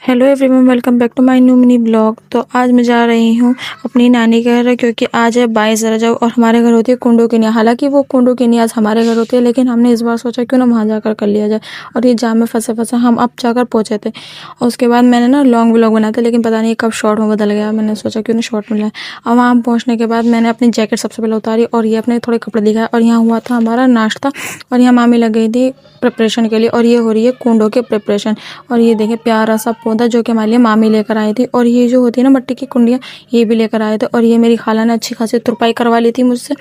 Hello everyone, welcome back to my new mini blog. तो आज मैं जा रही हूँ अपनी नानी के घर, क्योंकि आज है 22 रजब और हमारे घर होती है कुंडू की निया। हालांकि वो कुंडू की निया आज हमारे घर होती है, लेकिन हमने इस बार सोचा क्यों ना वहाँ जाकर कर लिया जाए। और ये जाम में फंसे हम अब जाकर पहुँचे थे। और उसके बाद मैंने ना लॉन्ग व्लॉग बनाया था, लेकिन पता नहीं कब शॉर्ट में बदल गया। मैंने सोचा क्यों ना शॉर्ट में लाए। और वहाँ पहुँचने के बाद मैंने अपनी जैकेट सबसे पहले उतारी और ये अपने थोड़े कपड़े दिखाए। और यहाँ हुआ था हमारा नाश्ता और यहाँ मामी लग गई थी प्रिपरेशन के लिए। और ये हो रही है कुंडों के प्रिपरेशन। और ये देखें प्यारा सा पौधा जो कि हमारे लिए मामी लेकर आई थी। और ये जो होती है ना मट्टी की कुंडियाँ, ये भी लेकर आए थे। और ये मेरी खाला ने अच्छी खासी तुरपाई करवा ली थी मुझसे।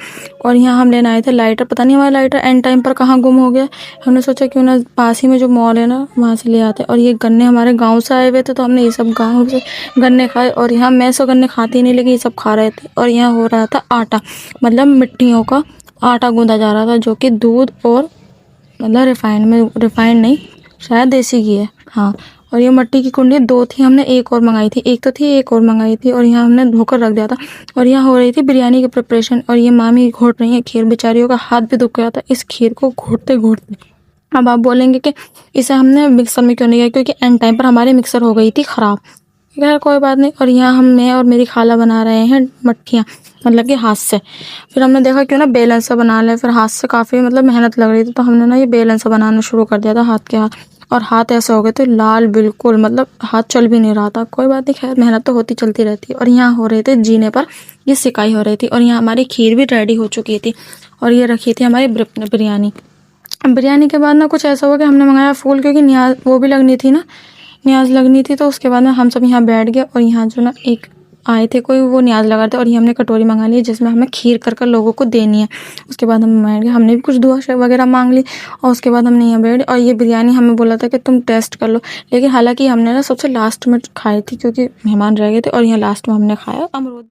और यहाँ हम लेने आए थे लाइटर। पता नहीं हमारा लाइटर एंड टाइम पर कहाँ गुम हो गया। हमने सोचा क्यों ना पास ही में जो मॉल है ना वहाँ से ले आते। और ये गन्ने हमारे गाँव से आए हुए थे, तो हमने ये सब गाँव से गन्ने खाए। और यहाँ मैं सो गन्ने खाती नहीं, लेकिन ये सब खा रहे थे। और यहाँ हो रहा था आटा, मतलब मिट्टियों का आटा गूंदा जा रहा था, जो कि दूध और मतलब रिफाइंड नहीं, शायद देसी घी है, हाँ। और ये मट्टी की कुंडी दो थी, हमने एक और मंगाई थी, एक तो थी एक और मंगाई थी। और यहाँ हमने धोकर रख दिया था। और यहाँ हो रही थी बिरयानी की प्रिपरेशन। और ये मामी घोट रही है खीर। बेचारियों का हाथ भी दुख गया था इस खीर को घोटते घोटते। अब आप बोलेंगे कि इसे हमने मिक्सर में क्यों नहीं किया, क्योंकि एंड टाइम पर हमारी मिक्सर हो गई थी ख़राब। खैर कोई बात नहीं। और यहाँ मैं और मेरी खाला बना रहे हैं मट्ठियाँ, मतलब कि हाथ से। फिर हमने देखा क्यों ना बेलन से बना लें। फिर हाथ से काफ़ी मतलब मेहनत लग रही थी, तो हमने ना ये बेलन से बनाना शुरू कर दिया था हाथ के हाथ। और हाथ ऐसे हो गए थे लाल बिल्कुल, मतलब हाथ चल भी नहीं रहा था। कोई बात नहीं, खैर मेहनत तो होती चलती रहती है। और यहाँ हो रहे थे जीने पर ये सिकाई हो रही थी। और यहाँ हमारी खीर भी रेडी हो चुकी थी। और ये रखी थी हमारी बिरयानी। बिरयानी के बाद ना कुछ ऐसा हुआ कि हमने मंगाया फूल, क्योंकि न्याज वो भी लगनी थी ना, न्याज लगनी थी। तो उसके बाद ना हम सब यहाँ बैठ गए। और यहाँ जो ना एक आए थे कोई, वो न्याज लगा थे। और ये हमने कटोरी मंगा ली जिसमें हमें खीर कर कर लोगों को देनी है। उसके बाद हम बैठ गए, हमने भी कुछ दुआ वगैरह मांग ली। और उसके बाद हमने यहाँ बैठ, और ये बिरयानी हमें बोला था कि तुम टेस्ट कर लो। लेकिन हालांकि हमने ना सबसे लास्ट में खाई थी, क्योंकि मेहमान रह गए थे। और यहाँ लास्ट में हमने खाया अमरूद।